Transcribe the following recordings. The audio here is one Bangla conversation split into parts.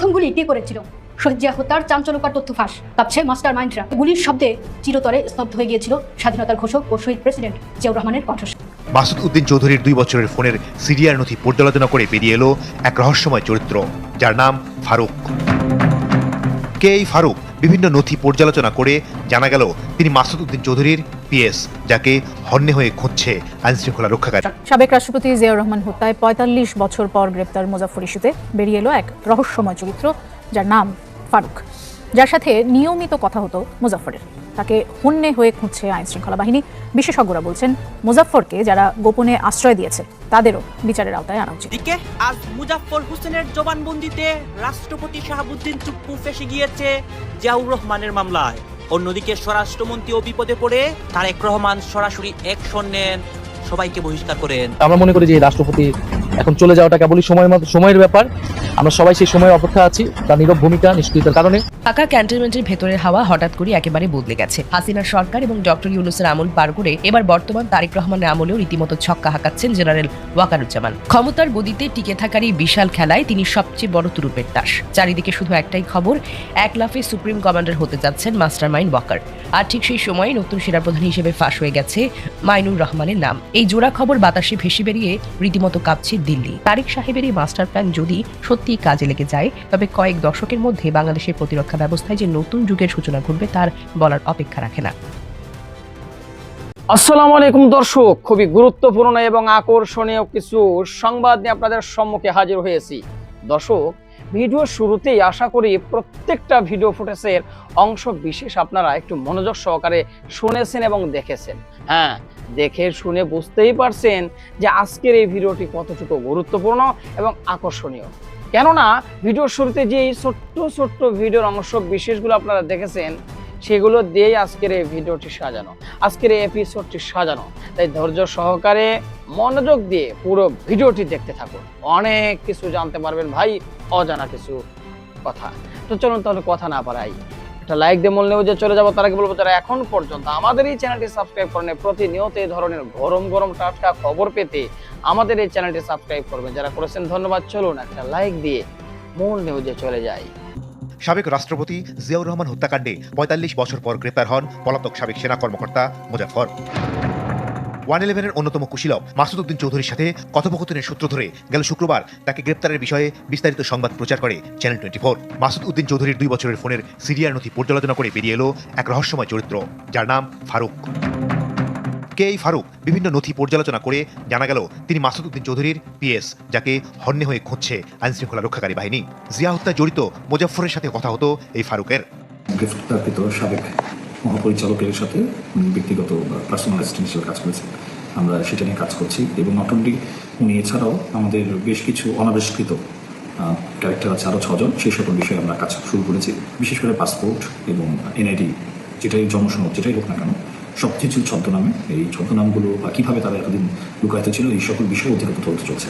প্রথম গুলি কে করেছিল? শহীদ জিয়া হত্যার চাঞ্চল্যকর তথ্য ফাঁস, কাঁপছে মাস্টার মাইন্ডরা। গুলির শব্দে চিরতরে স্তব্ধ হয়ে গিয়েছিল স্বাধীনতার ঘোষক ও শহীদ প্রেসিডেন্ট জিয়াউর রহমানের কণ্ঠস্বর। মাসুদ উদ্দিন চৌধুরীর 2 বছরের ফোনের সিরিয়ার নথি পর্যালোচনা করে বেরিয়ে এলো এক রহস্যময় চরিত্র, যার নাম ফারুক। কে এই ফারুক? বিভিন্ন নথি পর্যালোচনা করে জানা গেল তিনি মাসুদ উদ্দিন চৌধুরীর পিএস, যাকে হন্যে হয়ে খুঁজছে আইনশৃঙ্খলা রক্ষাকারী। সাবেক রাষ্ট্রপতি জিয়াউর রহমান হত্যায় ৪৫ বছর পর গ্রেপ্তার মুজাফফর ইস্যুতে বেরিয়ে এলো এক রহস্যময় চরিত্র, যার নাম ফারুক, যার সাথে নিয়মিত কথা হতো মুজাফফরের। তাকে হন্যে হয়ে খুঁজছে আইনশৃঙ্খলা বাহিনী। বিশেষজ্ঞরা বলছেন, মুজাফফরকে যারা গোপনে আশ্রয় দিয়েছে তাদেরও বিচারের আওতায় আনা উচিত। এদিকে আজ মুজাফফর হোসেনের জবানবন্দিতে রাষ্ট্রপতি শাহাবুদ্দিন চুপ্পু ফেঁসে গিয়েছে জিয়াউর রহমানের মামলায়। অন্যদিকে স্বরাষ্ট্রমন্ত্রীও বিপদে পড়ে তারেক রহমান সরাসরি অ্যাকশন নেন, সবাইকে বহিষ্কার করেন। আমরা মনে করি যে রাষ্ট্রপতি এখন চলে যাওয়াটা কেবলই সময়ের ব্যাপার। আমরা সবাই সেই সময়ের অপেক্ষা আছি, তার নীরব ভূমিকা নিষ্ক্রিয়তার কারণে। ঢাকা ক্যান্টনমেন্টের ভেতরের হাওয়া হঠাৎ করে একেবারে বদলে গেছে। হাসিনার সরকার এবং ডক্টর ইউনূসের আমল পার করে এবার বর্তমান তারেক রহমানের আমলেও রীতিমতো ছক্কা হাঁকাচ্ছেন জেনারেল ওয়াকারুজ্জামান। ক্ষমতার গদিতে টিকে থাকার এই বিশাল খেলায় তিনি সবচেয়ে বড় তুরুপের তাস। চারিদিকে শুধু একটাই খবর, এক লাফে সুপ্রিম কমান্ডার হতে যাচ্ছেন মাস্টার মাইন্ড ওয়াকার। আর ঠিক সেই সময় নতুন সেনাপ্রধান হিসেবে ফাঁস হয়ে গেছে মাইনুর রহমানের নাম। এই জোড়া খবর বাতাসে ভেসে বেরিয়ে রীতিমতো কাঁপছে দিল্লি। তারেক সাহেবের এই মাস্টার প্ল্যান যদি সত্যিই কাজে লেগে যায়, তবে কয়েক দশকের মধ্যে বাংলাদেশের প্রতিরক্ষা ব্যবস্থায় যে নতুন যুগের সূচনা ঘটবে তার বলার অপেক্ষা রাখে না। আসসালামু আলাইকুম দর্শক, খুবই গুরুত্বপূর্ণ এবং আকর্ষণীয় কিছু সংবাদ নিয়ে আপনাদের সম্মুখে হাজির হয়েছি। দর্শক, ভিডিওর শুরুতেই আশা করি প্রত্যেকটা ভিডিও ফুটেজের অংশ বিশেষ আপনারা একটু মনোযোগ সহকারে শুনেছেন এবং দেখেছেন। হ্যাঁ, দেখে শুনে বুঝতেই পারছেন যে আজকের এই ভিডিওটি কতটুকু গুরুত্বপূর্ণ এবং আকর্ষণীয়। কেননা ভিডিওর শুরুতে যে এই ছোট্ট ভিডিওর অংশ বিশেষগুলো আপনারা দেখেছেন, সেগুলো দিয়েই আজকের এই ভিডিওটি সাজানো, আজকের এই এপিসোডটি সাজানো। তাই ধৈর্য সহকারে মনোযোগ দিয়ে পুরো ভিডিওটি দেখতে থাকুন, অনেক কিছু জানতে পারবেন ভাই, অজানা কিছু কথা। তো চলুন তাহলে কথা না বাড়াই, একটা লাইক দিয়ে মূল নিউজে চলে যাবো। তার আগে বলবো, যারা এখন পর্যন্ত আমাদের এই চ্যানেলটি সাবস্ক্রাইব করেন, প্রতিনিয়ত এই ধরনের গরম টাটকা খবর পেতে আমাদের এই চ্যানেলটি সাবস্ক্রাইব করবেন। যারা করেছেন ধন্যবাদ। চলুন একটা লাইক দিয়ে মূল নিউজে চলে যাই। সাবেক রাষ্ট্রপতি জিয়াউর রহমান হত্যাকাণ্ডে ৪৫ বছর পর গ্রেপ্তার হন পলাতক সাবেক সেনা কর্মকর্তা মুজাফফর। 111-এর অন্যতম কুশীলব মাসুদ উদ্দিন চৌধুরীর সাথে কথোপকথনের সূত্র ধরে গেল শুক্রবার তাকে গ্রেপ্তারের বিষয়ে বিস্তারিত সংবাদ প্রচার করে চ্যানেল 24। মাসুদ উদ্দিন চৌধুরীর 2 বছরের ফোনের সিরিয়ার নথি পর্যালোচনা করে বেরিয়ে এলো এক রহস্যময় চরিত্র, যার নাম ফারুক। কে এই ফারুক? বিভিন্ন নথি পর্যালোচনা করে জানা গেল তিনি মাসুদ উদ্দিন চৌধুরীর পিএস, যাকে হন্যে হয়ে খুঁজছে আইনশৃঙ্খলা রক্ষাকারী বাহিনী। জিয়া হত্যায় জড়িত মুজাফফরের সাথে কথা হতো এই ফারুকের। গ্রেফতারকৃত সাবেক মহাপরিচালকের সাথে ব্যক্তিগত পার্সোনাল অ্যাসিস্ট্যান্ট হিসেবে কাজ করেছেন। আমরা সেটা নিয়ে কাজ করছি এবং নট অনলি উনি, এছাড়াও আমাদের বেশ কিছু অনাবিষ্কৃত ক্যারেক্টার আছে, আরও 6 জন। সেই সকল বিষয়ে আমরা কাজ শুরু করেছি। বিশেষ করে পাসপোর্ট এবং এনআইডি, যেটাই জন্মসনদ যেটাই হোক না কেন, সব কিছু ছদ্মনামে, এই ছদ্মনামগুলো বা কীভাবে তারা এতদিন লুকায়িত ছিল, এই সকল বিষয়ে অধিকতর তদন্ত চলছে।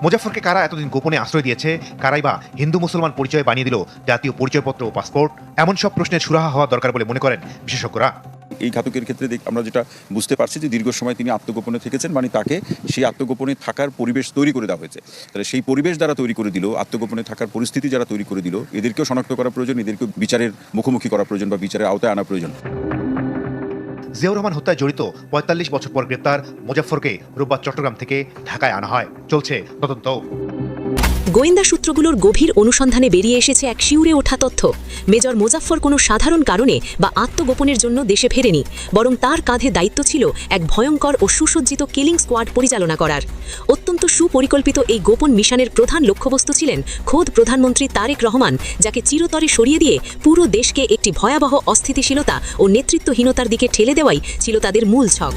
মুজাফফরকে কারা এতদিন গোপনে আশ্রয় দিয়েছে, কারাই বা হিন্দু মুসলমান পরিচয় বানিয়ে দিল জাতীয় পরিচয়পত্র ও পাসপোর্ট, এমন সব প্রশ্নের সুরাহা হওয়া দরকার বলে মনে করেন বিশেষজ্ঞরা। এই ঘাতকের ক্ষেত্রে আমরা যেটা বুঝতে পারছি যে দীর্ঘ সময় তিনি আত্মগোপনে থেকেছেন, মানে তাকে সেই আত্মগোপনে থাকার পরিবেশ তৈরি করে দেওয়া হয়েছে। তাহলে সেই পরিবেশ যারা তৈরি করে দিল, আত্মগোপনে থাকার পরিস্থিতি যারা তৈরি করে দিল, এদেরকেও শনাক্ত করা প্রয়োজন, এদেরকেও বিচারের মুখোমুখি করা প্রয়োজন বা বিচারের আওতায় আনা প্রয়োজন। জিয়াউর রহমান হত্যায় জড়িত ৪৫ বছর পর গ্রেপ্তার মুজাফফরকে রোববার চট্টগ্রাম থেকে ঢাকায় আনা হয়। চলছে তদন্ত। গোয়েন্দা সূত্রগুলোর গভীর অনুসন্ধানে বেরিয়ে এসেছে এক শিউরে ওঠা তথ্য। মেজর মুজাফফর কোনো সাধারণ কারণে বা আত্মগোপনের জন্য দেশে ফেরেনি, বরং তার কাঁধে দায়িত্ব ছিল এক ভয়ঙ্কর ও সুসজ্জিত কিলিং স্কোয়াড পরিচালনা করার। অত্যন্ত সুপরিকল্পিত এই গোপন মিশনের প্রধান লক্ষ্যবস্তু ছিলেন খোদ প্রধানমন্ত্রী তারেক রহমান, যাকে চিরতরে সরিয়ে দিয়ে পুরো দেশকে একটি ভয়াবহ অস্থিতিশীলতা ও নেতৃত্বহীনতার দিকে ঠেলে দেওয়াই ছিল তাদের মূল ছক।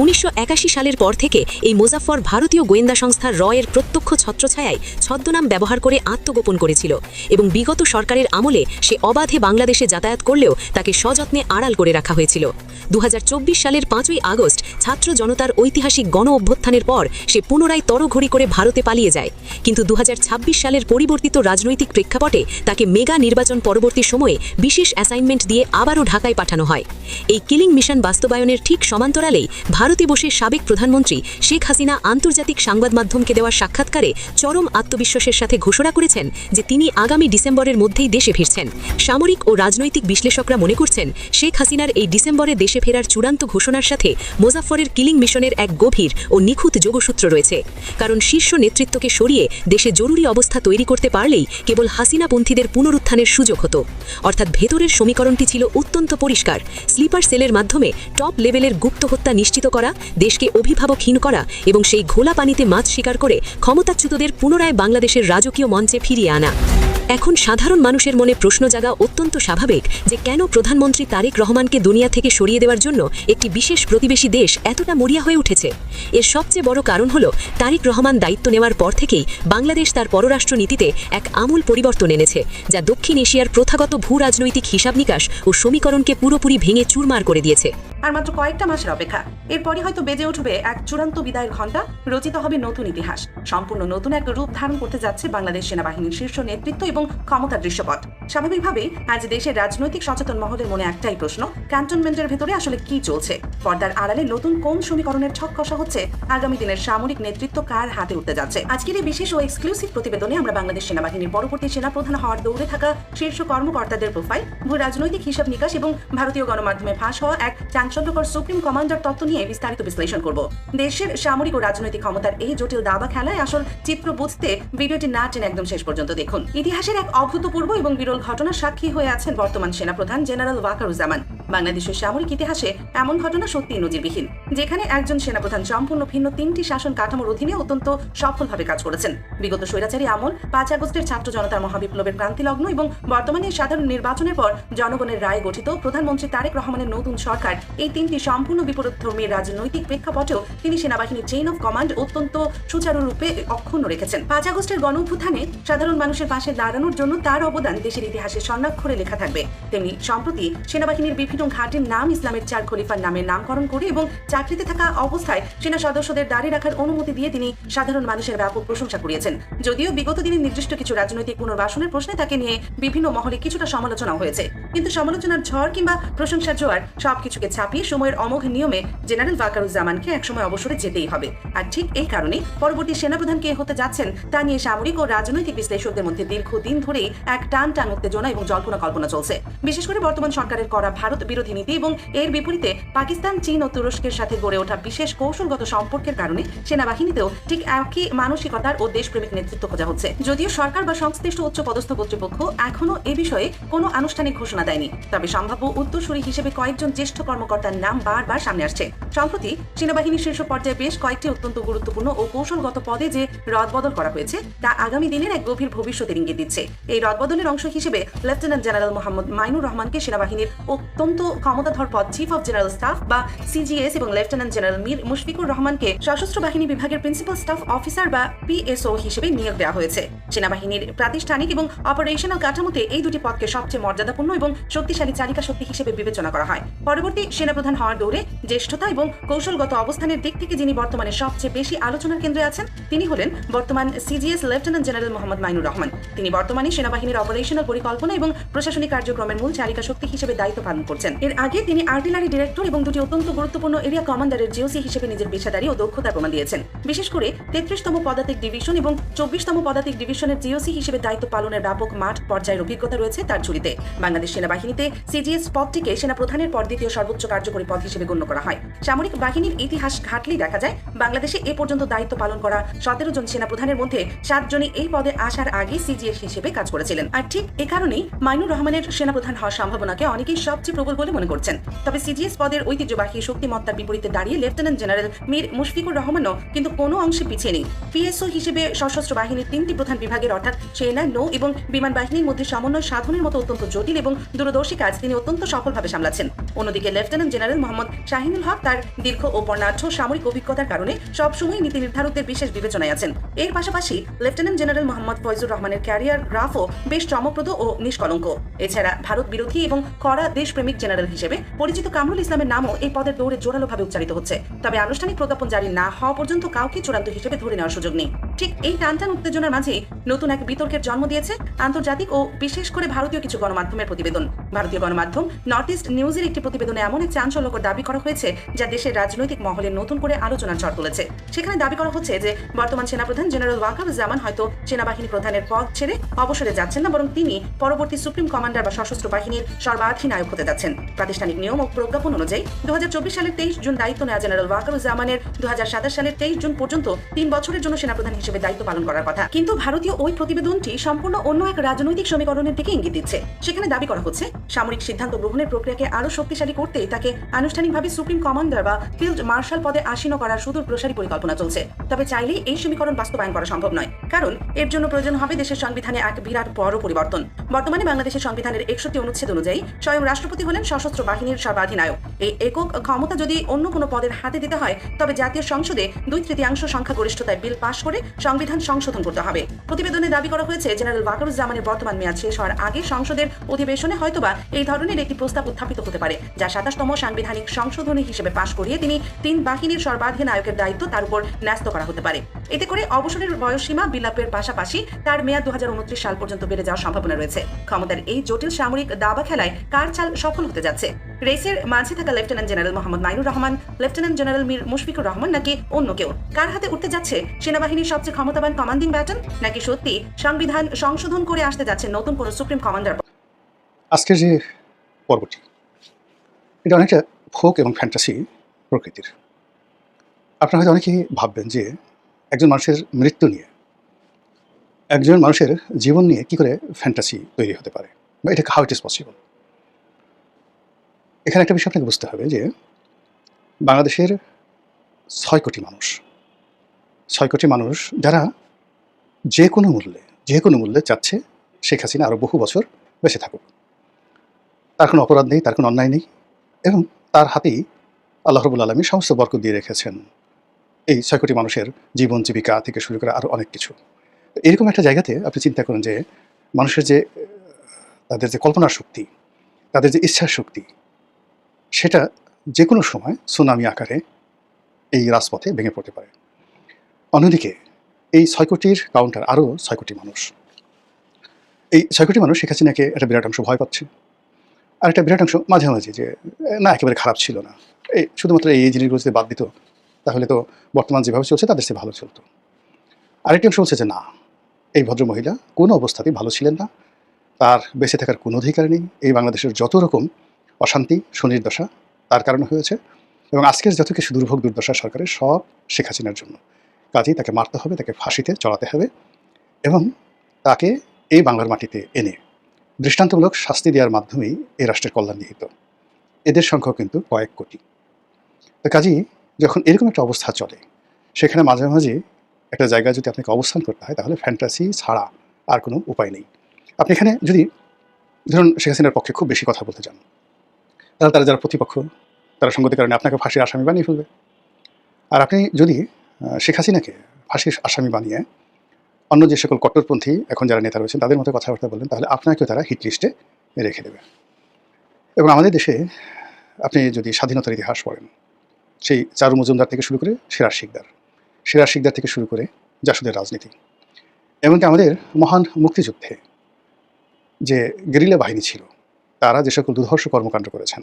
১৯৮১ সালের পর থেকে এই মুজাফফর ভারতীয় গোয়েন্দা সংস্থা র-এর প্রত্যক্ষ ছত্রছায়ায় ছদ্মনাম ব্যবহার করে আত্মগোপন করেছিল এবং বিগত সরকারের আমলে সে অবাধে বাংলাদেশে যাতায়াত করলেও তাকে সযত্নে আড়াল করে রাখা হয়েছিল। ২০২৪ সালের ৫ই আগস্ট ছাত্র জনতার ঐতিহাসিক গণ অভ্যুত্থানের পর সে পুনরায় তড়ঘড়ি করে ভারতে পালিয়ে যায়, কিন্তু ২০২৬ সালের পরিবর্তিত রাজনৈতিক প্রেক্ষাপটে তাকে মেগা নির্বাচন পরবর্তী সময়ে বিশেষ অ্যাসাইনমেন্ট দিয়ে আবারও ঢাকায় পাঠানো হয়। এই কিলিং মিশন বাস্তবায়নের ঠিক সমান্তরালেই ভারতে বসে সাবেক প্রধানমন্ত্রী শেখ হাসিনা আন্তর্জাতিক সংবাদ মাধ্যমকে দেওয়া সাক্ষাৎকারে চরম আত্মবিশ্বাস বিশ্বাসের সাথে ঘোষণা করেছেন যে তিনি আগামী ডিসেম্বরের মধ্যেই দেশে ফিরছেন। সামরিক ও রাজনৈতিক বিশ্লেষকরা মনে করছেন শেখ হাসিনার এই ডিসেম্বরে দেশে ফেরার চূড়ান্ত ঘোষণার সাথে মোজাফফরের কিলিং মিশনের এক গভীর ও নিখুঁত যোগসূত্র রয়েছে। কারণ শীর্ষ নেতৃত্বকে সরিয়ে দেশে জরুরি অবস্থা তৈরি করতে পারলেই কেবল হাসিনাপন্থীদের পুনরুত্থানের সুযোগ হতো। অর্থাৎ ভেতরের সমীকরণটি ছিল অত্যন্ত পরিষ্কার। স্লিপার সেলের মাধ্যমে টপ লেভেলের গুপ্ত হত্যা নিশ্চিত করা, দেশকে অভিভাবকহীন করা এবং সেই ঘোলা পানিতে মাছ শিকার করে ক্ষমতাচ্যুতদের পুনরায় বাংলাদেশের রাজকীয় মঞ্চে ফিরিয়ে আনা। এখন সাধারণ মানুষের মনে প্রশ্ন জাগা অত্যন্ত স্বাভাবিক যে কেন প্রধানমন্ত্রী তারেক রহমানকে দুনিয়া থেকে সরিয়ে দেওয়ার জন্য একটি বিশেষ প্রতিবেশী দেশ এতটা মরিয়া হয়ে উঠেছে। এর সবচেয়ে বড় কারণ হলো তারেক রহমান দায়িত্ব নেওয়ার পর থেকেই বাংলাদেশ তার পররাষ্ট্র নীতিতে এক আমূল পরিবর্তন এনেছে, যা দক্ষিণ এশিয়ার প্রথাগত ভূ রাজনৈতিক হিসাব নিকাশ ও সমীকরণকে পুরোপুরি ভেঙে চুরমার করে দিয়েছে। আর মাত্র কয়েকটা মাসের অপেক্ষা, এরপরই হয়তো বেজে উঠবে এক চূড়ান্ত বিদায়ের ঘণ্টা, রচিত হবে নতুন ইতিহাস। সম্পূর্ণ নতুন এক রূপ ধারণ করতে যাচ্ছে বাংলাদেশ সেনাবাহিনীর শীর্ষ নেতৃত্ব এবং ক্ষমতার দৃশ্যপট। স্বাভাবিকভাবেই আজ দেশের রাজনৈতিক সচেতন মহলের মনে একটাই প্রশ্ন, ক্যান্টনমেন্টের ভেতরে আসলে কি চলছে? পর্দার আড়ালে নতুন কোন সমীকরণের ছক কষা হচ্ছে? আগামী দিনের সামরিক নেতৃত্ব কার হাতে উঠতে যাচ্ছে? আজকের এই বিশেষ ও এক্সক্লুসিভ প্রতিবেদনে আমরা বাংলাদেশ সেনাবাহিনীর পরবর্তী সেনাপ্রধান হওয়ার দৌড়ে থাকা শীর্ষ কর্মকর্তাদের প্রোফাইল, ভূ রাজনৈতিক হিসাব নিকাশ এবং ভারতীয় গণমাধ্যমে ফাঁস হওয়া এক চাঞ্চল্যকর সুপ্রিম কমান্ডার তত্ত্ব নিয়ে বিস্তারিত বিশ্লেষণ করব। দেশের সামরিক ও রাজনৈতিক ক্ষমতার এই জটিল দাবা খেলায় আসল চিত্র বুঝতে ভিডিওটি না টেনে একদম শেষ পর্যন্ত দেখুন। ইতিহাসের এক অভূতপূর্ব এবং বিরল ঘটনার সাক্ষী হয়ে আছেন বর্তমান সেনাপ্রধান জেনারেল ওয়াকারুজ্জামান। বাংলাদেশের সামরিক ইতিহাসে এমন ঘটনা সত্যিই নজিরবিহীন, যেখানে একজন সেনাপ্রধান সম্পূর্ণ ভিন্ন তিনটি শাসন কাঠামোর অধীনে অত্যন্ত সফলভাবে কাজ করেছেন। বিগত স্বৈরাচারী আমল, 5 আগস্টের ছাত্র জনতার মহাবিপ্লবের ক্রান্তিলগ্ন এবং বর্তমানে সাধারণ নির্বাচনের পর জনগণের রায় গঠিত প্রধানমন্ত্রী তারেক রহমানের নতুন সরকার, এই তিনটি সম্পূর্ণ বিপরীতধর্মী রাজনৈতিক প্রেক্ষাপটেও তিনি সেনাবাহিনীর চেইন অফ কমান্ড অত্যন্ত সুচারুরূপে অক্ষুণ্ণ রেখেছেন। 5 আগস্টের গণঅভ্যুত্থানে সাধারণ মানুষের পাশে দাঁড়ানোর জন্য তার অবদান দেশের ইতিহাসে স্বর্ণাক্ষরে লেখা থাকবে। তেমনি সম্প্রতি সেনাবাহিনীর বিভিন্ন ঘাটের নাম ইসলামের 4 খলিফার নামে নামকরণ করে এবং চাকরিতে থাকা অবস্থায় সেনা সদস্যদের দাঁড়িয়ে রাখার অনুমতি দিয়ে তিনি সাধারণ মানুষের ব্যাপক প্রশংসা কুড়িয়েছেন। যদিও বিগত দিনে নির্দিষ্ট কিছু রাজনৈতিক পুনর্বাসনের প্রশ্নে তাকে নিয়ে বিভিন্ন মহলে কিছুটা সমালোচনা হয়েছে, কিন্তু সমালোচনার ঝড় কিংবা প্রশংসার জোয়ার সবকিছুকে ছাপিয়ে সময়ের অমোঘ নিয়মে জেনারেল ওয়াকারুজ্জামানকে একসময় অবসরে যেতেই হবে। আর ঠিক এই কারণে পরবর্তী সেনাপ্রধান কে হতে যাচ্ছেন তা নিয়ে সামরিক ও রাজনৈতিক বিশ্লেষকদের মধ্যে দীর্ঘদিন ধরেই এক টান উত্তেজনা এবং জল্পনা কল্পনা চলছে। বিশেষ করে বর্তমান সরকারের করা ভারত বিরোধী নীতি এবং এর বিপরীতে পাকিস্তান, চীন ও তুরস্কের সাথে গড়ে ওঠা বিশেষ কৌশলগত সম্পর্কের কারণে সেনাবাহিনীতেও ঠিক একই মানসিকতার ও দেশপ্রেমিক নেতৃত্ব খোঁজা হচ্ছে। যদিও সরকার বা সংশ্লিষ্ট উচ্চ পদস্থ কর্তৃপক্ষ এখনো এ বিষয়ে কোনো আনুষ্ঠানিক ঘোষণা দেয়নি, তবে সম্ভাব্য উত্তরসূরি হিসেবে কয়েকজন জ্যেষ্ঠ কর্মকর্তার নাম বারবার সামনে আসছে। সম্প্রতি সেনাবাহিনীর শীর্ষ পর্যায়ে বেশ কয়েকটি অত্যন্ত গুরুত্বপূর্ণ ও কৌশলগত পদে যে রদবদল করা হয়েছে তা আগামী দিনের এক গভীর ভবিষ্যতের ইঙ্গিত দিচ্ছে। এই রদবদলের অংশ হিসেবে লেফটেন্যান্ট জেনারেল মোহাম্মদ মাইনুর রহমানকে সেনাবাহিনীর অত্যন্ত ক্ষমতাধর পদ চিফ অফ জেনারেল স্টাফ বা সিজিএস এবং লেফটেন্যান্ট জেনারেল মীর মুশফিকুর রহমানকে সশস্ত্র বাহিনী বিভাগের প্রিন্সিপাল স্টাফ অফিসার বা পিএসও হিসেবে নিয়োগ দেওয়া হয়েছে। সেনাবাহিনীর প্রাতিষ্ঠানিক এবং অপারেশনাল কাঠামোতে এই দুটি পদকে সবচেয়ে মর্যাদাপূর্ণ এবং শক্তিশালী চালিকা শক্তি হিসেবে বিবেচনা করা হয়। পরবর্তী সেনাপ্রধান হওয়ার দৌড়ে জ্যেষ্ঠতা এবং কৌশলগত অবস্থানের দিক থেকে যিনি বর্তমানে সবচেয়ে বেশি আলোচনার কেন্দ্রে আছেন তিনি হলেন বর্তমান CGS lieutenant general Mohammad Mainur Rahman. তিনি বর্তমানে সেনাবাহিনীর অপারেশনাল পরিকল্পনা এবং প্রশাসনিক কার্যক্রমের মূল চালিকা শক্তি হিসেবে দায়িত্ব পালন করছেন। এর আগে তিনি আর্টিলারি ডিরেক্টর এবং দুটি অত্যন্ত গুরুত্বপূর্ণ এরিয়া কমান্ডারের জিওসি হিসেবে নিজের পেশাদারি ও দক্ষতা প্রমাণ দিয়েছেন। বিশেষ করে 33তম পদাতিক ডিভিশন এবং 24তম পদাতিক ডিভিশনের জিওসি হিসেবে দায়িত্ব পালনের ব্যাপক মাঠ পর্যায়ের অভিজ্ঞতা রয়েছে তার ঝুলিতে। বাংলাদেশ সেনাবাহিনীতে সিজিএস পদটিকে সেনাপ্রধানের পর দ্বিতীয় সর্বোচ্চ কার্যকরী পদ হিসেবে গণ্য করা হয়। সামরিক বাহিনীর ইতিহাস ঘাটলেই দেখা যায় বাংলাদেশে এ পর্যন্ত দায়িত্ব পালন করা 17 জন সেনাপ্রধানের মধ্যে 7 জনই এই পদে আসার আগে সিজিএস হিসেবে কাজ করেছিলেন। আর ঠিক এ কারণেই মাইনুর রহমানের সেনাপ্রধান হওয়ার সম্ভাবনাকে অনেকেই সবচেয়ে প্রবল বলে মনে করছেন। তবে সিজিএস পদের ঐতিহ্যবাহী শক্তিমত্তার বিপরীতে দাঁড়িয়ে লেফটেন্যান্ট জেনারেল মীর মুশফিকুর রহমানও কিন্তু কোনো অংশে পিছিয়ে নেই। পিএসও হিসেবে সশস্ত্র বাহিনীর 3টি প্রধান বিভাগের অর্থাৎ সেনা, নৌ এবং বিমান বাহিনীর মধ্যে সমন্বয় সাধনের মতো অত্যন্ত জটিল এবং দূরদর্শী কাজ তিনি অত্যন্ত সফলভাবে সামলাচ্ছেন। অন্যদিকে লেফটেন্যান্ট জেনারেল মোহাম্মদ শাহিনুল হক তার দীর্ঘ ও বর্ণাঢ্য সামরিক অভিজ্ঞতার কারণে সবসময় নীতি নির্ধারকদের বিশেষ বিবেচনায় আছেন। এর পাশাপাশি লেফটেন্যান্ট জেনারেল মোহাম্মদ ফয়জুর রহমানের ক্যারিয়ার গ্রাফও বেশ চমকপ্রদ ও নিষ্কলঙ্ক। এছাড়া ভারত বিরোধী এবং কড়া দেশপ্রেমিক জেনারেল হিসেবে পরিচিত কামরুল ইসলামের নামও এই পদের দৌড়ে জোরালোভাবে উচ্চারিত হচ্ছে। তবে আনুষ্ঠানিক প্রজ্ঞাপন জারি না হওয়া পর্যন্ত কাউকে চূড়ান্ত হিসেবে ধরে নেওয়ার সুযোগ নেই। ঠিক এই টানটান উত্তেজনার মাঝে নতুন এক বিতর্কের জন্ম দিয়েছে আন্তর্জাতিক ও বিশেষ করে ভারতীয় কিছু গণমাধ্যমের প্রতিবেদন। ভারতীয় গণমাধ্যম নর্থ ইস্ট নিউজের একটি প্রতিবেদনে এমন এক চাঞ্চল্যকর দাবি করা হয়েছে যা দেশের রাজনৈতিক মহলে নতুন করে আলোচনার ঝড় তুলেছে। সেখানে দাবি করা হচ্ছে যে বর্তমান সেনাপ্রধান জেনারেল ওয়াকারুজ্জামান হয়তো সেনাবাহিনী প্রধানের পদ ছেড়ে অবসরে যাচ্ছেন না, বরং তিনি পরবর্তী সুপ্রিম কমান্ডার বা সশস্ত্র বাহিনীর সর্বাধিনায়ক হতে যাচ্ছেন। প্রাতিষ্ঠানিক নিয়ম ও প্রজ্ঞাপন অনুযায়ী 2024 সালের 23 জুন দায়িত্ব নেওয়া জেনারেল ওয়াকারুজ্জামানের 2027 সালের 23 জুন পর্যন্ত 3 বছরের জন্য সেনাপ্রধান হিসেবে দায়িত্ব পালন করার কথা। কিন্তু ভারতীয় ওই প্রতিবেদনটি সম্পূর্ণ অন্য এক রাজনৈতিক সমীকরণের দিকে ইঙ্গিত দিচ্ছে। সেখানে দাবি করা হচ্ছে সামরিক সিদ্ধান্ত গ্রহণের প্রক্রিয়াকে আরো শক্তিশালী করতে তাকে আনুষ্ঠানিকভাবে সুপ্রিম কমান্ডার বা ফিল্ড মার্শাল পদে আসীন করার সুদূর প্রসারী পরিকল্পনা চলছে। তবে চাইলেই এই সমীকরণ বাস্তবায়ন করা সম্ভব নয়, কারণ এর জন্য প্রয়োজন হবে দেশের সংবিধানে এক বিরাট বড় পরিবর্তন। বর্তমানে বাংলাদেশের সংবিধানের 61 অনুচ্ছেদ অনুযায়ী স্বয়ং রাষ্ট্রপতি হলেন সশস্ত্র বাহিনীর সর্বাধিনায়ক। এই একক ক্ষমতা যদি অন্য কোনো পদের হাতে দিতে হয় তবে জাতীয় সংসদে 2/3 সংখ্যাগরিষ্ঠতায় বিল পাশ করে সংবিধান সংশোধন করতে হবে। প্রতিবেদনে দাবি করা হয়েছে জেনারেল ওয়াকারুজ্জামানের বর্তমান মেয়াদ শেষ হওয়ার আগে সংসদের অধিবেশনে হয়তোবা এই ধরনের একটি প্রস্তাব উত্থাপিত হতে পারে, যা 27তম সাংবিধানিক সংশোধনী হিসেবে পাশ করিয়ে তিনি 3 বাহিনীর সর্বাধিনায়কের দায়িত্ব তার উপর ন্যস্ত করা হতে পারে। এতে করে অবসরের বয়সসীমা বিলাপের পাশাপাশি তার মেয়াদ 2029 সাল পর্যন্ত বেড়ে যাওয়ার সম্ভাবনা রয়েছে। ক্ষমতার এই জটিল সামরিক দাবা খেলায় কার চাল সফল হতে যাচ্ছে? রেসের মাঝে থাকা lieutenant general Mohammad Mainur Rahman, lieutenant general Mir Mushfiqur Rahman, নাকি অন্য কেউ? কার হাতে উঠতে যাচ্ছে সেনাবাহিনীর সবচেয়ে ক্ষমতাবান কমান্ডিং ব্যাটন, নাকি সত্যি সংবিধান সংশোধন করে আসতে যাচ্ছে নতুন কোনো সুপ্রিম কমান্ডার? আজকের যে পর্বটি এটা অনেকটা ফোক এবং ফ্যান্টাসি প্রকৃতির। আপনারা হয়তো অনেকেই ভাববেন যে একজন মানুষের মৃত্যু নিয়ে, একজন মানুষের জীবন নিয়ে কি করে ফ্যান্টাসি তৈরি হতে পারে, বা এটা হাউ ইট ইজ পসিবল। এখানে একটা বিষয় আপনাকে বুঝতে হবে যে বাংলাদেশের 6 কোটি মানুষ যারা যে কোনো মূল্যে চাচ্ছে শেখ হাসিনা আরও বহু বছর বেঁচে থাকুক। তার কোনো অপরাধ নেই, তার কোনো অন্যায় নেই, এবং তার হাতেই আল্লাহ রাব্বুল আলামিন সমস্ত বরকত দিয়ে রেখেছেন এই 6 কোটি মানুষের জীবন জীবিকা থেকে শুরু করে আরও অনেক কিছু। এরকম একটা জায়গাতে আপনি চিন্তা করেন যে মানুষের যে তাদের যে কল্পনার শক্তি, তাদের যে ইচ্ছার শক্তি, সেটা যে কোনো সময় সুনামি আকারে এই রাজপথে ভেঙে পড়তে পারে। অন্যদিকে এই 6 কোটির কাউন্টার আরও 6 কোটি মানুষ, এই 6 কোটি মানুষ শেখ হাসিনাকে একটা বিরাট অংশ ভয় পাচ্ছে, আর একটা বিরাট অংশ মাঝামাঝি যে না একেবারে খারাপ ছিল না, এই শুধুমাত্র এই জিনিসগুলো যদি বাদ দিত তাহলে তো বর্তমান যেভাবে চলছে তাদের চেয়ে ভালো চলতো। আরেকটি অংশ বলছে যে না, এই ভদ্রমহিলা কোনো অবস্থাতেই ভালো ছিলেন না, তার বেঁচে থাকার কোনো অধিকার নেই, এই বাংলাদেশের যত রকম অশান্তি সুনির্দশা তার কারণে হয়েছে, এবং আজকের যত কিছু দুর্ভোগ দুর্দশা সরকারের সব শেখ হাসিনার জন্য। কাজেই তাকে মারতে হবে, তাকে ফাঁসিতে চড়াতে হবে, এবং তাকে এই বাংলার মাটিতে এনে দৃষ্টান্তমূলক শাস্তি দেওয়ার মাধ্যমেই এই রাষ্ট্রের কল্যাণ নিহিত। এদের সংখ্যাও কিন্তু কয়েক কোটি। তো কাজেই যখন এরকম একটা অবস্থা চলে, সেখানে মাঝে মাঝে একটা জায়গায় যদি আপনাকে অবস্থান করতে হয় তাহলে ফ্যান্টাসি ছাড়া আর কোনো উপায় নেই। আপনি এখানে যদি ধরুন শেখ হাসিনার পক্ষে খুব বেশি কথা বলতে চান, তাহলে তারা যারা প্রতিপক্ষ তারা সঙ্গতির কারণে আপনাকে ফাঁসির আসামি বানিয়ে ফেলবে। আর আপনি যদি শেখ হাসিনাকে ফাঁসির আসামি বানিয়ে অন্য যে সকল কট্টরপন্থী এখন যারা নেতা রয়েছেন তাদের মতো কথাবার্তা বললেন, তাহলে আপনাকেও তারা হিট লিস্টে রেখে দেবে। এবং আমাদের দেশে আপনি যদি স্বাধীনতার ইতিহাস পড়েন, সেই চারু মজুমদার থেকে শুরু করে সিরাজ শিকদার থেকে শুরু করে জাসদের রাজনীতি, এমনকি আমাদের মহান মুক্তিযুদ্ধে যে গেরিলা বাহিনী ছিল তারা যে সকল দুর্ধর্ষ কর্মকাণ্ড করেছেন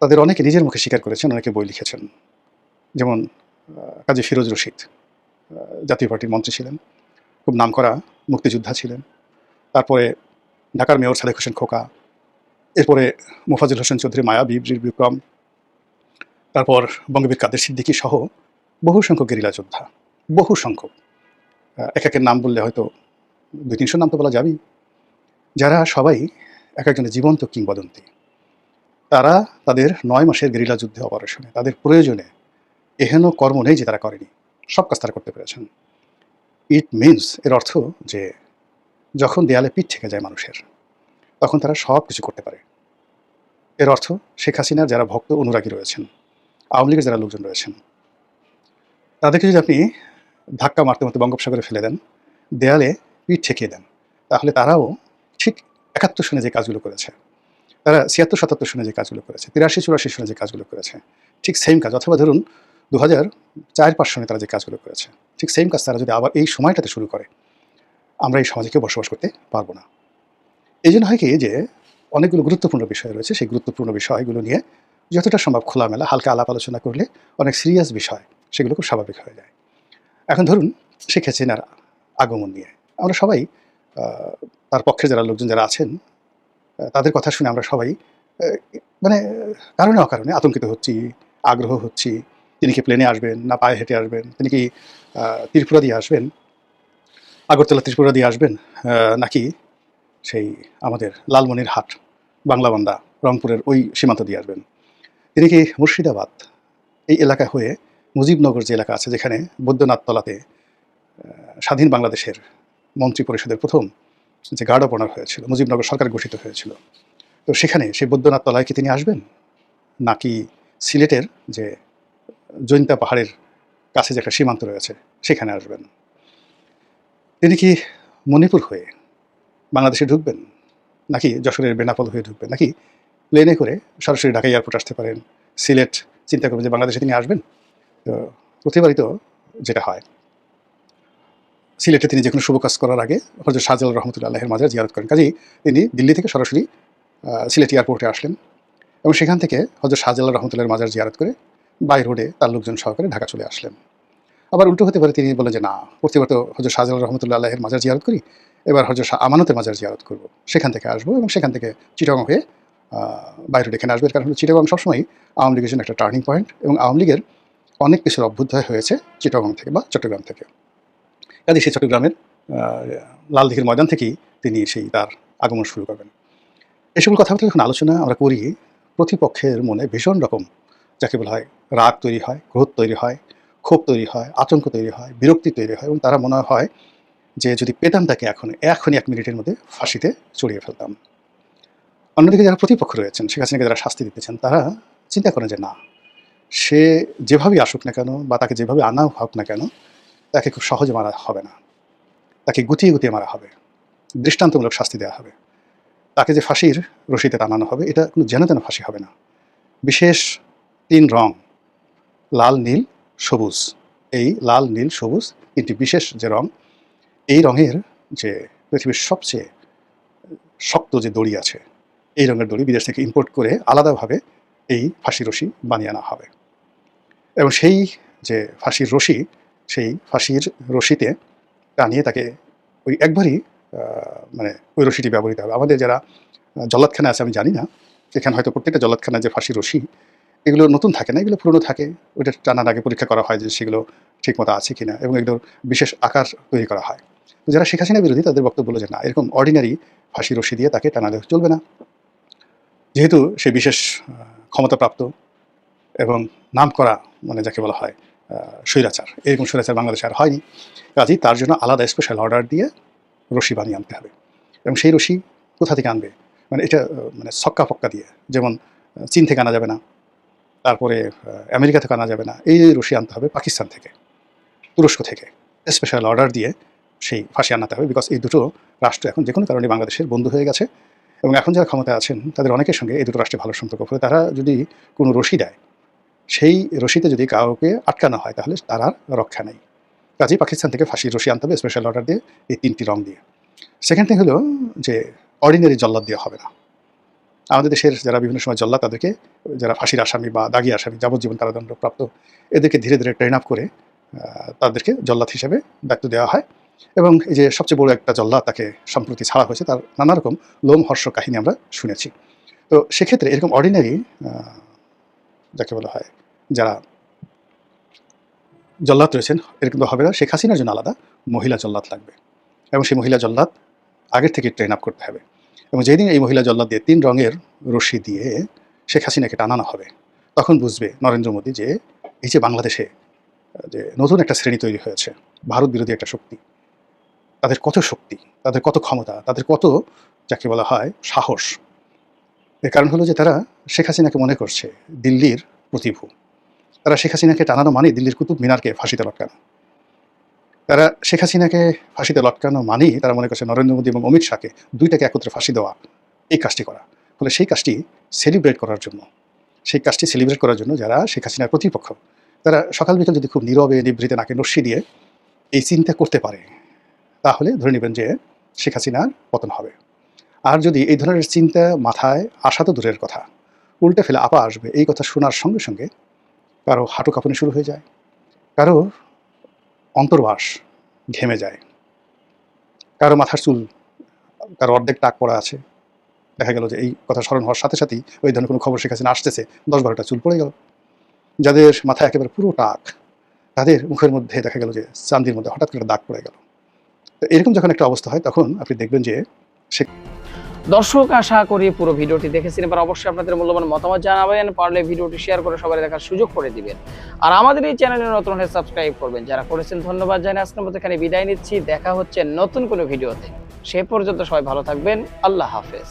তাদের অনেকে নিজের মুখে স্বীকার করেছেন, অনেকে বই লিখেছেন। যেমন কাজী ফিরোজ রশিদ জাতীয় পার্টির মন্ত্রী ছিলেন, খুব নামকরা মুক্তিযোদ্ধা ছিলেন। তারপরে ঢাকার মেয়র সাদেক হোসেন খোকা, এরপরে মোফাজ্জল হোসেন চৌধুরী মায়াবী, বীর বিক্রম, তারপর বঙ্গবীর কাদের সিদ্দিকী সহ বহু সংখ্যক গেরিলা যোদ্ধা, বহু সংখ্যক, একের নাম বললে হয়তো 200-300 নাম তো বলা যাবেই, যারা সবাই এক একজনের জীবন্ত কিংবদন্তি। তারা তাদের 9 মাসের গেরিলা যুদ্ধে অপারেশনে তাদের প্রয়োজনে এহেন কর্ম নেই যে তারা করেনি, সব কাজ তারা করতে পেরেছেন। ইট মিনস, এর অর্থ যে যখন দেয়ালে পিঠ থেকে যায় মানুষের, তখন তারা সব কিছু করতে পারে। এর অর্থ শেখ হাসিনার যারা ভক্ত অনুরাগী রয়েছেন, আওয়ামী লীগের যারা লোকজন রয়েছেন, তাদেরকে যদি আপনি ধাক্কা মারতে মারতে বঙ্গোপসাগরে ফেলে দেন, দেয়ালে পিঠ ঠেকিয়ে দেন, তাহলে তারাও ঠিক 71 সনে যে কাজগুলো করেছে, তারা 76-77 সনে যে কাজগুলো করেছে, 83-84 সনে যে কাজগুলো করেছে, ঠিক সেম কাজ। অথবা ধরুন 2004-5 সনে তারা যে কাজগুলো করেছে, ঠিক সেম কাজ তারা যদি আবার এই সময়টাতে শুরু করে, আমরা এই সমাজে কেউ বসবাস করতে পারবো না। এই জন্য হয় কি যে অনেকগুলো গুরুত্বপূর্ণ বিষয় রয়েছে, সেই গুরুত্বপূর্ণ বিষয়গুলো নিয়ে যতটা সম্ভব খোলামেলা হালকা আলাপ আলোচনা করলে অনেক সিরিয়াস বিষয় সেগুলো খুব স্বাভাবিক হয়ে যায়। এখন ধরুন শেখ হাসিনার আগমন নিয়ে আমরা সবাই তার পক্ষে যারা লোকজন যারা আছেন তাদের কথা শুনে আমরা সবাই মানে কারণে অকারণে আতঙ্কিত হচ্ছি, আগ্রহ হচ্ছি। তিনি কি প্লেনে আসবেন না পায়ে হেঁটে আসবেন, তিনি কি ত্রিপুরা দিয়ে আসবেন, আগরতলা ত্রিপুরা দিয়ে আসবেন, নাকি সেই আমাদের লালমনিরহাট বাংলাবান্ধা রংপুরের ওই সীমান্ত দিয়ে আসবেন, তিনি কি মুর্শিদাবাদ এই এলাকা হয়ে মুজিবনগর যে এলাকা আছে যেখানে বৈদ্যনাথতলাতে স্বাধীন বাংলাদেশের মন্ত্রী পরিষদের প্রথম যে গার্ড অফ অনার হয়েছিল, মুজিবনগর সরকার গঠিত হয়েছিল, তো সেখানে সেই বৈদ্যনাথতলায় কি তিনি আসবেন, নাকি সিলেটের যে জৈন্তা পাহাড়ের কাছে যে একটা সীমান্ত রয়েছে সেখানে আসবেন, তিনি কি মণিপুর হয়ে বাংলাদেশে ঢুকবেন, নাকি যশোরের বেনাপোল হয়ে ঢুকবেন, নাকি প্লেনে করে সরাসরি ঢাকা এয়ারপোর্ট আসতে পারেন, সিলেট চিন্তা করবেন যে বাংলাদেশে তিনি আসবেন। তো প্রতিবারই তো যেটা হয়, সিলেটে তিনি যে কোনো শুভ কাজ করার আগে হযরত শাহজালাল রহমতুল্লাহের মাজার জিয়ারত করেন। কাজেই তিনি দিল্লি থেকে সরাসরি সিলেট এয়ারপোর্টে আসলেন এবং সেখান থেকে হযরত শাহজালাল রহমতুল্লাহের মাজার জিয়ারত করে বাই রোডে তার লোকজন সহকারে ঢাকা চলে আসলেন। আবার উল্টো হতে পারে, তিনি বলেন যে না, প্রতিবার তো হযরত শাহজালাল রহমতুল্লাহের মাজার জিয়ারত করি, এবার হযরত শাহ আমানতের মাজার জিয়ারত করব, সেখান থেকে আসবো এবং সেখান থেকে চিটাগং হয়ে বাই রোড এখানে আসবে। কারণ হলো চিটাগং সবসময় আওয়ামী লীগের জন্য একটা টার্নিং পয়েন্ট এবং আওয়ামী লীগের অনেক কিছুর অভ্যুদয় হয়েছে চিটাগং থেকে বা চট্টগ্রাম থেকে। কাজে সেই চট্টগ্রামের লালদিঘির ময়দান থেকেই তিনি সেই তার আগমন শুরু করবেন। এই সকল কথাবার্তা যখন আলোচনা আমরা করি, প্রতিপক্ষের মনে ভীষণ রকম যাকে বলা হয় রাগ তৈরি হয়, ক্রোধ তৈরি হয়, ক্ষোভ তৈরি হয়, আতঙ্ক তৈরি হয়, বিরক্তি তৈরি হয় এবং তারা মনে হয় যে যদি পেতাম তাকে এখনই 1 মিনিটের মধ্যে ফাঁসিতে চড়িয়ে ফেলতাম। অন্যদিকে যারা প্রতিপক্ষ রয়েছেন, শেখ হাসিনাকে যারা শাস্তি দিতেছেন, তারা চিন্তা করেন যে না, সে যেভাবেই আসুক না কেন বা তাকে যেভাবে আনা হোক না কেন, তাকে খুব সহজে মারা হবে না, তাকে গুটিয়ে গুটিয়ে মারা হবে, দৃষ্টান্তমূলক শাস্তি দেওয়া হবে, তাকে যে ফাঁসির রশিতে টানানো হবে এটা কোনো যেন তেন ফাঁসি হবে না। বিশেষ 3 রং, লাল, নীল, সবুজ, এই লাল, নীল, সবুজ 3টি বিশেষ যে রং, এই রঙের যে পৃথিবীর সবচেয়ে শক্ত যে দড়ি আছে, এই রঙের দড়ি বিদেশ থেকে ইম্পোর্ট করে আলাদাভাবে এই ফাঁসির রশি বানিয়ে আনা হবে এবং সেই যে ফাঁসির রশি, সেই ফাঁসির রশিতে টানিয়ে তাকে ওই একবারই মানে ওই রশিটি ব্যবহৃত হবে। আমাদের যারা জল্লাদখানা আছে, আমি জানি না, এখানে হয়তো প্রত্যেকটা জল্লাদখানায় যে ফাঁসির রশি এগুলো নতুন থাকে না, এগুলো পুরনো থাকে। ওইটা টানার আগে পরীক্ষা করা হয় যে সেগুলো ঠিকমতো আছে কিনা এবং এগুলো বিশেষ আকার তৈরি করা হয়। তো যারা শেখ হাসিনা বিরোধী তাদের বক্তব্য বলে যে না, এরকম অর্ডিনারি ফাঁসি রশি দিয়ে তাকে টানালে চলবে না, যেহেতু সে বিশেষ ক্ষমতাপ্রাপ্ত এবং নাম করা মানে যাকে বলা হয় স্বৈরাচার, এরকম স্বৈরাচার বাংলাদেশে আর হয়নি। কাজেই তার জন্য আলাদা স্পেশাল অর্ডার দিয়ে রশি বানিয়ে আনতে হবে এবং সেই রশি কোথা থেকে আনবে, মানে এটা মানে ছক্কা ফক্কা দিয়ে, যেমন চীন থেকে আনা যাবে না, তারপরে আমেরিকা থেকে আনা যাবে না, এই রশি আনতে হবে পাকিস্তান থেকে, তুরস্ক থেকে স্পেশাল অর্ডার দিয়ে সেই ফাঁসি আনাতে হবে। বিকজ এই দুটো রাষ্ট্র এখন যে কোনো কারণে বাংলাদেশের বন্ধু হয়ে গেছে এবং এখন যারা ক্ষমতায় আছেন তাদের অনেকের সঙ্গে এই দুটো রাষ্ট্রে ভালো সম্পর্ক। ফলে তারা যদি কোনো রশি দেয়, সেই রশিতে যদি কাউকে আটকানো হয় তাহলে তার আর রক্ষা নেই। কাজেই পাকিস্তান থেকে ফাঁসির রশি আনতে হবে স্পেশাল অর্ডার দিয়ে, এই 3টি রং দিয়ে। সেকেন্ড থিং হলো যে অর্ডিনারি জল্লাদ দেওয়া হবে না। আমাদের দেশের যারা বিভিন্ন সময় জল্লাদ, তাদেরকে যারা ফাঁসির আসামি বা দাগি আসামি, যাবজ্জীবন কারাদণ্ডপ্রাপ্ত, এদেরকে ধীরে ধীরে ট্রেন আপ করে তাদেরকে জল্লাদ হিসেবে দায়িত্ব দেওয়া হয় এবং এই যে সবচেয়ে বড় একটা জল্লাদ তাকে সম্প্রতি ছাড়া হয়েছে, তার নানা রকম লোমহর্ষ কাহিনী আমরা শুনেছি। তো সেক্ষেত্রে এরকম অর্ডিনারি যাকে বলা হয় যারা জল্লাদ রয়েছেন, এরকম তো হবে না। শেখ হাসিনার জন্য আলাদা মহিলা জল্লাদ লাগবে এবং সেই মহিলা জল্লাদ আগের থেকে ট্রেন আপ করতে হবে এবং যেদিন এই মহিলা জল্লাদ দিয়ে 3 রঙের রশি দিয়ে শেখ হাসিনাকে টানানো হবে, তখন বুঝবে নরেন্দ্র মোদী যে এই যে বাংলাদেশে যে নতুন একটা শ্রেণী তৈরি হয়েছে, ভারত বিরোধী একটা শক্তি, তাদের কত শক্তি, তাদের কত ক্ষমতা, তাদের কত যাকে বলা হয় সাহস। এর কারণ হলো যে তারা শেখ হাসিনাকে মনে করছে দিল্লির প্রতিভু। তারা শেখ হাসিনাকে টানানো মানে দিল্লির কুতুব মিনারকে ফাঁসিতে লটকানো। তারা শেখ হাসিনাকে ফাঁসিতে লটকানো মানেই তারা মনে করছে নরেন্দ্র মোদী এবং অমিত শাহকে দুইটাকে একত্রে ফাঁসি দেওয়া, এই কাজটি করা। ফলে সেই কাজটি সেলিব্রেট করার জন্য যারা শেখ হাসিনার প্রতিপক্ষ, তারা সকাল বিকাল যদি খুব নীরবে নিভৃতে নাকে নস্যি দিয়ে এই চিন্তা করতে পারে, তাহলে ধরে নেবেন যে শেখ হাসিনার পতন হবে। আর যদি এই ধরনের চিন্তা মাথায় আসা তো দূরের কথা, উল্টে ফেলে আপা আসবে, এই কথা শোনার সঙ্গে সঙ্গে কারো হাঁটু কাঁপুনি শুরু হয়ে যায়, কারো অন্তর্বাস ঘেমে যায়, কারো মাথার চুল, কারো অর্ধেক টাক পড়া আছে, দেখা গেল যে এই কথা স্মরণ হওয়ার সাথে সাথেই ওই ধরনের কোনো খবর শেখ হাসিনা আসতেছে, 10-12টা চুল পড়ে গেল। যাদের মাথায় একেবারে পুরো টাক, তাদের মুখের মধ্যে দেখা গেল যে চান্দির মধ্যে হঠাৎ করে দাগ পড়ে গেল। তো এরকম যখন একটা অবস্থা হয়, তখন আপনি দেখবেন যে দর্শক, আশা করি পুরো ভিডিওটি দেখেছেন। এবার অবশ্যই আপনাদের মূল্যবান মতামত জানাবেন, পারলে ভিডিওটি শেয়ার করে সবাই দেখার সুযোগ করে দিবেন। আর আমাদের এই চ্যানেলে নতুন হলে সাবস্ক্রাইব করবেন। যারা করেছেন ধন্যবাদ জানাই। আজকের মতো এখানে বিদায় নিচ্ছি, দেখা হচ্ছে নতুন কোনো ভিডিওতে। সে পর্যন্ত সবাই ভালো থাকবেন। আল্লাহ হাফেজ।